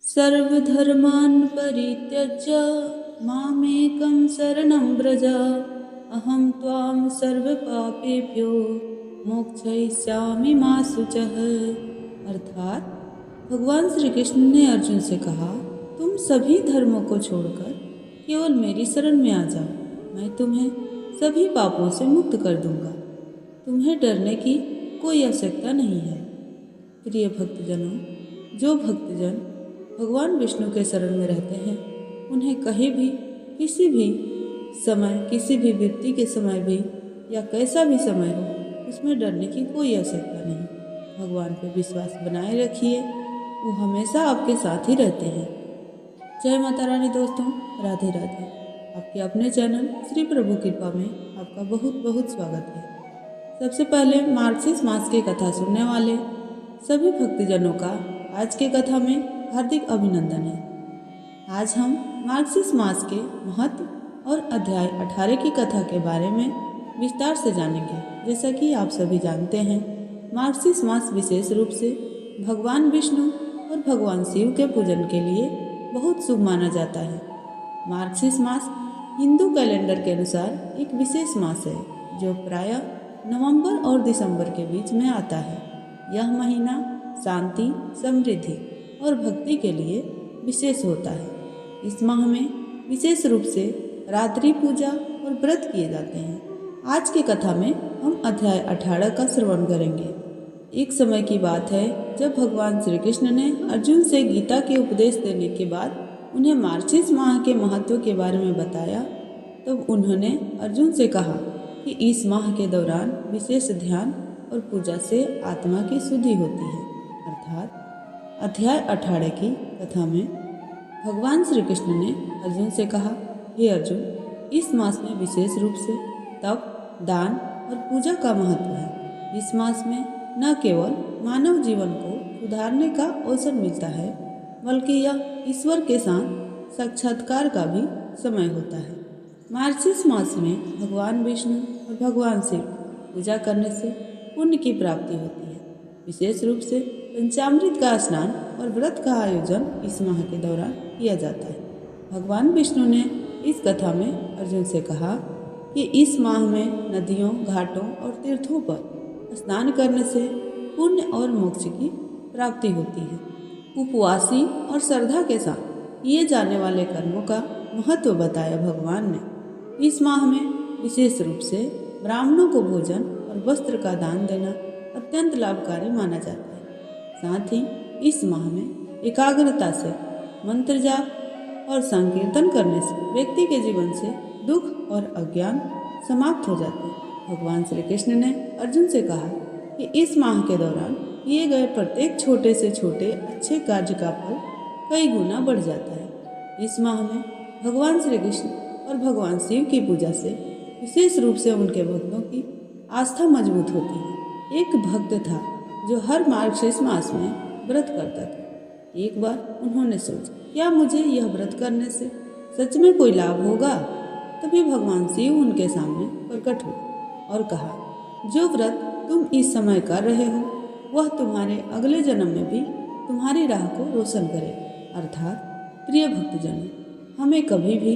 सर्वधर्मान् परित्यज्य मामेकं शरणं व्रज अहं त्वां सर्वपापेभ्यो मोक्षयिष्यामि मा शुचः। अर्थात भगवान श्री कृष्ण ने अर्जुन से कहा, तुम सभी धर्मों को छोड़कर केवल मेरी शरण में आ जाओ, मैं तुम्हें सभी पापों से मुक्त कर दूंगा। तुम्हें डरने की कोई आवश्यकता नहीं है। प्रिय भक्तजनों, जो भक्तजन भगवान विष्णु के शरण में रहते हैं, उन्हें कहीं भी किसी भी समय, किसी भी विपत्ति के समय भी या कैसा भी समय हो, उसमें डरने की कोई आवश्यकता नहीं। भगवान पर विश्वास बनाए रखिए, वो हमेशा आपके साथ ही रहते हैं। जय माता रानी दोस्तों, राधे राधे। आपके अपने चैनल श्री प्रभु कृपा में आपका बहुत बहुत स्वागत है। सबसे पहले मार्गशीर्ष मास की कथा सुनने वाले सभी भक्तजनों का आज के कथा में हार्दिक अभिनंदन है। आज हम मार्गशीर्ष मास के महत्व और अध्याय 18 की कथा के बारे में विस्तार से जानेंगे। जैसा कि आप सभी जानते हैं, मार्गशीर्ष मास विशेष रूप से भगवान विष्णु और भगवान शिव के पूजन के लिए बहुत शुभ माना जाता है। मार्गशीर्ष मास हिंदू कैलेंडर के अनुसार एक विशेष मास है, जो प्रायः नवंबर और दिसंबर के बीच में आता है। यह महीना शांति, समृद्धि और भक्ति के लिए विशेष होता है। इस माह में विशेष रूप से रात्रि पूजा और व्रत किए जाते हैं। आज की कथा में हम अध्याय 18 का श्रवण करेंगे। एक समय की बात है, जब भगवान श्री कृष्ण ने अर्जुन से गीता के उपदेश देने के बाद उन्हें मार्गशीर्ष माह के महत्व के बारे में बताया, तब उन्होंने अर्जुन से कहा कि इस माह के दौरान विशेष ध्यान और पूजा से आत्मा की शुद्धि होती है। अर्थात अध्याय 18 की कथा में भगवान श्री कृष्ण ने अर्जुन से कहा, हे अर्जुन, इस मास में विशेष रूप से तप, दान और पूजा का महत्व है। इस मास में न केवल मानव जीवन को सुधारने का अवसर मिलता है, बल्कि यह ईश्वर के साथ साक्षात्कार का भी समय होता है। मार्गशीर्ष मास में भगवान विष्णु और भगवान शिव पूजा करने से पुण्य की प्राप्ति होती है। विशेष रूप से पंचामृत का स्नान और व्रत का आयोजन इस माह के दौरान किया जाता है। भगवान विष्णु ने इस कथा में अर्जुन से कहा कि इस माह में नदियों, घाटों और तीर्थों पर स्नान करने से पुण्य और मोक्ष की प्राप्ति होती है। उपवासी और श्रद्धा के साथ किए जाने वाले कर्मों का महत्व बताया भगवान ने। इस माह में विशेष रूप से ब्राह्मणों को भोजन और वस्त्र का दान देना अत्यंत लाभकारी माना जाता है। साथ ही इस माह में एकाग्रता से मंत्र जाप और संकीर्तन करने से व्यक्ति के जीवन से दुख और अज्ञान समाप्त हो जाते हैं। भगवान श्री कृष्ण ने अर्जुन से कहा कि इस माह के दौरान किए गए प्रत्येक छोटे से छोटे अच्छे कार्य का फल कई गुना बढ़ जाता है। इस माह में भगवान श्री कृष्ण और भगवान शिव की पूजा से विशेष रूप से उनके भक्तों की आस्था मजबूत होती है। एक भक्त था जो हर मार्गशीर्ष मास में व्रत करता था। एक बार उन्होंने सोचा, क्या मुझे यह व्रत करने से सच में कोई लाभ होगा? तभी भगवान शिव उनके सामने प्रकट हुए और कहा, जो व्रत तुम इस समय कर रहे हो, वह तुम्हारे अगले जन्म में भी तुम्हारी राह को रोशन करे। अर्थात प्रिय भक्तजनों, हमें कभी भी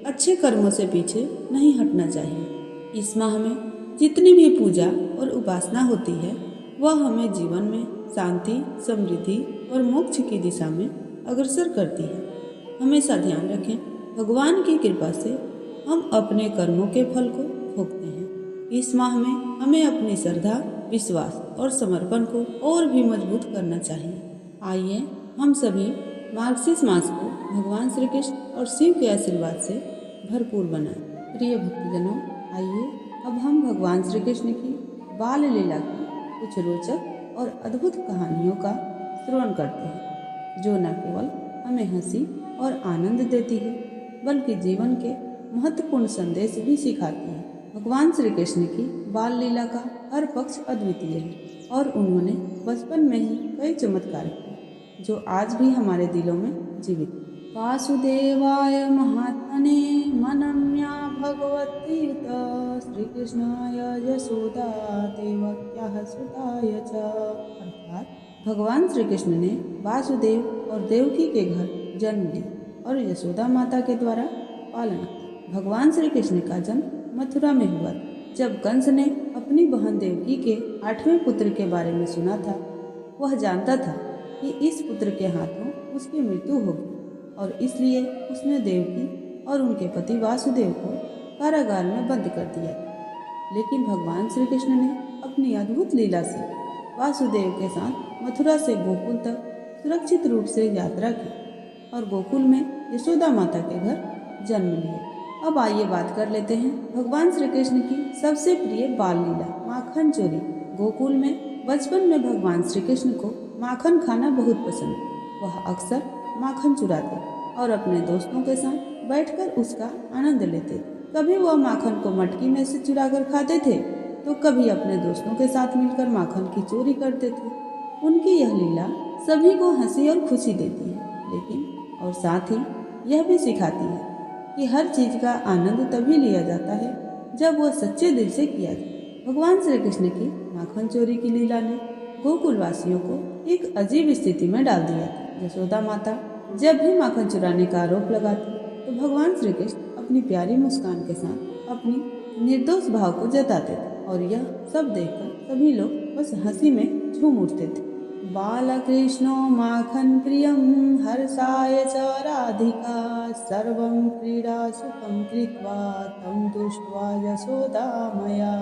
अच्छे कर्मों से पीछे नहीं हटना चाहिए। इस माह में जितनी भी पूजा और उपासना होती है, वह हमें जीवन में शांति, समृद्धि और मोक्ष की दिशा में अग्रसर करती है। हमेशा ध्यान रखें, भगवान की कृपा से हम अपने कर्मों के फल को भोगते हैं। इस माह में हमें अपनी श्रद्धा, विश्वास और समर्पण को और भी मजबूत करना चाहिए। आइए हम सभी मार्गशीर्ष मास को भगवान श्री कृष्ण और शिव के आशीर्वाद से भरपूर बनाएं। प्रिय भक्तजनों, आइए अब हम भगवान श्री कृष्ण की बाल लीला की कुछ रोचक और अद्भुत कहानियों का श्रवण करते हैं, जो न केवल हमें हंसी और आनंद देती है, बल्कि जीवन के महत्वपूर्ण संदेश भी सिखाती है। भगवान श्री कृष्ण की बाल लीला का हर पक्ष अद्वितीय है और उन्होंने बचपन में ही कई चमत्कार किए, जो आज भी हमारे दिलों में जीवित है। वासुदेवाय महात्मने मनम्या भगवती श्री कृष्णाय यशोदा देवक्याः सुताय च। अर्थात भगवान श्री कृष्ण ने वासुदेव और देवकी के घर जन्म ली और यशोदा माता के द्वारा पालन किया। भगवान श्री कृष्ण का जन्म मथुरा में हुआ। जब कंस ने अपनी बहन देवकी के 8वें पुत्र के बारे में सुना था, वह जानता था कि इस पुत्र के हाथों उसकी मृत्यु होगी और इसलिए उसने देवकी और उनके पति वासुदेव को कारागार में बंद कर दिया। लेकिन भगवान श्री कृष्ण ने अपनी अद्भुत लीला से वासुदेव के साथ मथुरा से गोकुल तक सुरक्षित रूप से यात्रा की और गोकुल में यशोदा माता के घर जन्म लिए। अब आइए बात कर लेते हैं भगवान श्री कृष्ण की सबसे प्रिय बाल लीला माखन चोरी। गोकुल में बचपन में भगवान श्री कृष्ण को माखन खाना बहुत पसंद। वह अक्सर माखन चुराते और अपने दोस्तों के साथ बैठकर उसका आनंद लेते। कभी वह माखन को मटकी में से चुराकर खाते थे तो कभी अपने दोस्तों के साथ मिलकर माखन की चोरी करते थे। उनकी यह लीला सभी को हंसी और खुशी देती है, लेकिन और साथ ही यह भी सिखाती है कि हर चीज का आनंद तभी लिया जाता है जब वह सच्चे दिल से किया जाए। भगवान श्री कृष्ण की माखन चोरी की लीला ने गोकुल वासियों को एक अजीब स्थिति में डाल दिया था। यशोदा माता जब भी माखन चुराने का आरोप लगाती तो भगवान श्री कृष्ण अपनी प्यारी मुस्कान के साथ अपनी निर्दोष भाव को जताते थे और यह सब देखकर सभी लोग बस हंसी में झूम उठते थे। बालकृष्णो माखन प्रियं हर्षाय च राधिका सर्वं क्रीडा सुखं कृत्वा तं दृष्ट्वा यशोदा मया।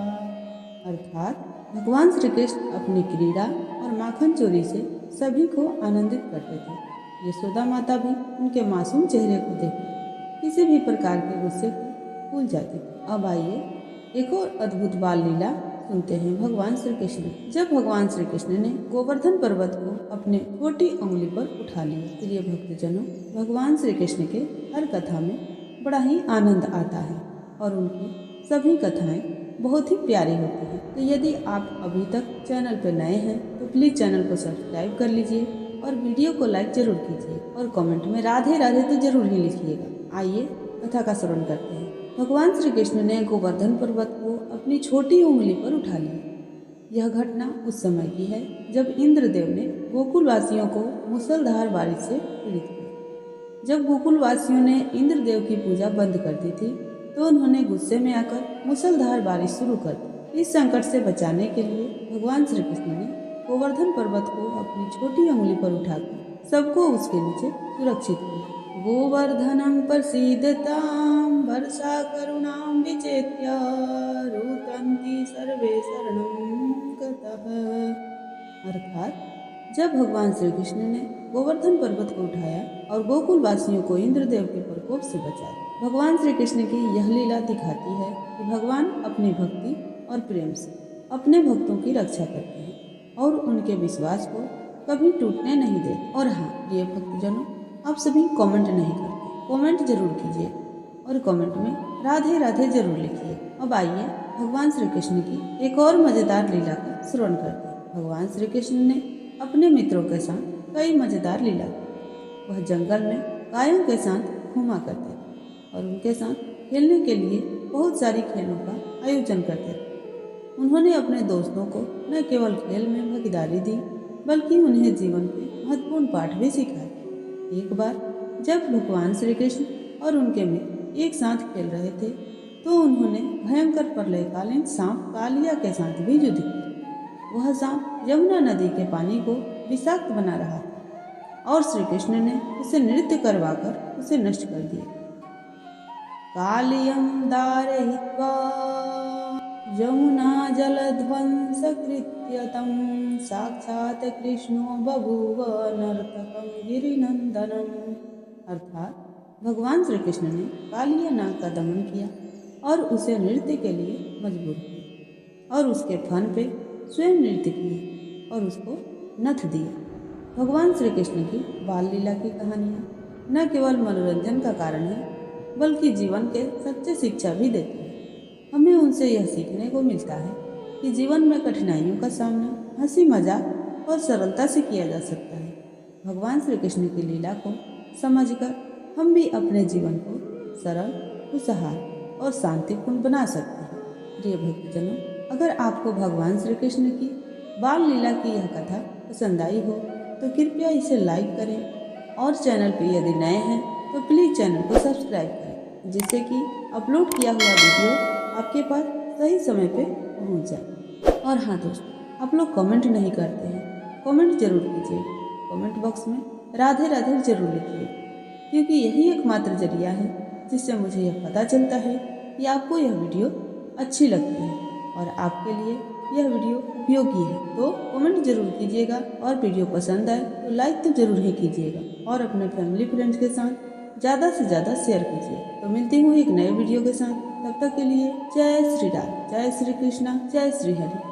अर्थात भगवान श्री कृष्ण अपनी क्रीड़ा और माखन चोरी से सभी को आनंदित करते थे। यशोदा माता भी उनके मासूम चेहरे को देखकर किसी भी प्रकार के गुस्से को भूल जाती थी। अब आइए एक और अद्भुत बाल लीला सुनते हैं भगवान श्री कृष्ण। जब भगवान श्री कृष्ण ने गोवर्धन पर्वत को अपने छोटी उंगली पर उठा लिया। प्रिय भक्तजनों, भगवान श्री कृष्ण के हर कथा में बड़ा ही आनंद आता है और उनकी सभी कथाएं बहुत ही प्यारी होती हैं। तो यदि आप अभी तक चैनल पर नए हैं तो प्लीज चैनल को सब्सक्राइब कर लीजिए और वीडियो को लाइक जरूर कीजिए और कमेंट में राधे राधे तो जरूर ही लिखिएगा। आइए कथा का श्रवण करते हैं। भगवान श्री कृष्ण ने गोवर्धन पर्वत को अपनी छोटी उंगली पर उठा लिया। यह घटना उस समय की है जब इंद्रदेव ने गोकुल वासियों को मूसलधार बारिश से पीड़ित किया। जब गोकुल वासियों ने इंद्रदेव की पूजा बंद कर दी थी तो उन्होंने गुस्से में आकर मूसलधार बारिश शुरू कर दी। इस संकट से बचाने के लिए भगवान श्री कृष्ण ने गोवर्धन पर्वत को अपनी छोटी उंगली पर उठाकर सबको उसके नीचे सुरक्षित किया। गोवर्धनं प्रसीदतां वर्षा करुणां विचेत्य रुदन्ति सर्वे शरणं गतः। अर्थात जब भगवान श्री कृष्ण ने गोवर्धन पर्वत को उठाया और गोकुल वासियों को इंद्रदेव के प्रकोप से बचाया। भगवान श्री कृष्ण की यह लीला दिखाती है कि भगवान अपनी भक्ति और प्रेम से अपने भक्तों की रक्षा करते हैं और उनके विश्वास को कभी टूटने नहीं देते। और हाँ प्रिय भक्तजनों, आप सभी कमेंट नहीं करते, कमेंट जरूर कीजिए और कमेंट में राधे राधे जरूर लिखिए। अब आइए भगवान श्री कृष्ण की एक और मजेदार लीला का श्रवण करते हैं। भगवान श्री कृष्ण ने अपने मित्रों के साथ कई मजेदार लीला की। वह जंगल में गायों के साथ घूमा करते थे और उनके साथ खेलने के लिए बहुत सारी खेलों का आयोजन करते थे। उन्होंने अपने दोस्तों को न केवल खेल में भागीदारी दी बल्कि उन्हें जीवन के महत्वपूर्ण पाठ भी सिखाए। एक बार जब भगवान श्री कृष्ण और उनके मित्र एक साथ खेल रहे थे तो उन्होंने भयंकर प्रलयकालीन सांप कालिया के साथ भी युद्ध किया। वह सांप यमुना नदी के पानी को विषाक्त बना रहा था और श्री कृष्ण ने उसे नृत्य करवाकर उसे नष्ट कर दिया। कालियं दारयित्वा यमुना जलध्वंसकृत्य तं साक्षात् कृष्णो बभूव नर्तकं गिरिनंदनम्। अर्थात भगवान श्री कृष्ण ने कालिया नाग का दमन किया और उसे नृत्य के लिए मजबूर किया और उसके फन पे स्वयं नृत्य किए और उसको नथ दिया। भगवान श्री कृष्ण की बाल लीला की कहानियाँ न केवल मनोरंजन का कारण है बल्कि जीवन के सच्चे शिक्षा भी देती है। हमें उनसे यह सीखने को मिलता है कि जीवन में कठिनाइयों का सामना हंसी मजाक और सरलता से किया जा सकता है। भगवान श्री कृष्ण की लीला को समझकर हम भी अपने जीवन को सरल, खुशहाल और शांतिपूर्ण बना सकते हैं। प्रिय भक्तजनों, अगर आपको भगवान श्री कृष्ण की बाल लीला की यह कथा पसंद आई हो तो कृपया इसे लाइक करें और चैनल पे यदि नए हैं तो प्लीज़ चैनल को सब्सक्राइब करें, जिससे कि अपलोड किया हुआ वीडियो आपके पास सही समय पे पहुंच जाए। और हाँ दोस्तों, आप लोग कमेंट नहीं करते हैं, कमेंट जरूर कीजिए। कमेंट बॉक्स में राधे राधे जरूर लिखिए, क्योंकि यही एकमात्र जरिया है जिससे मुझे यह पता चलता है कि आपको यह वीडियो अच्छी लगती है और आपके लिए यह वीडियो उपयोगी है। तो कमेंट जरूर कीजिएगा और वीडियो पसंद आए तो लाइक तो जरूर ही कीजिएगा और अपने फैमिली फ्रेंड्स के साथ ज़्यादा से ज़्यादा शेयर कीजिए। तो मिलती हूँ एक नए वीडियो के साथ, तब तक के लिए जय श्री राम, जय श्री कृष्णा, जय श्री हरि।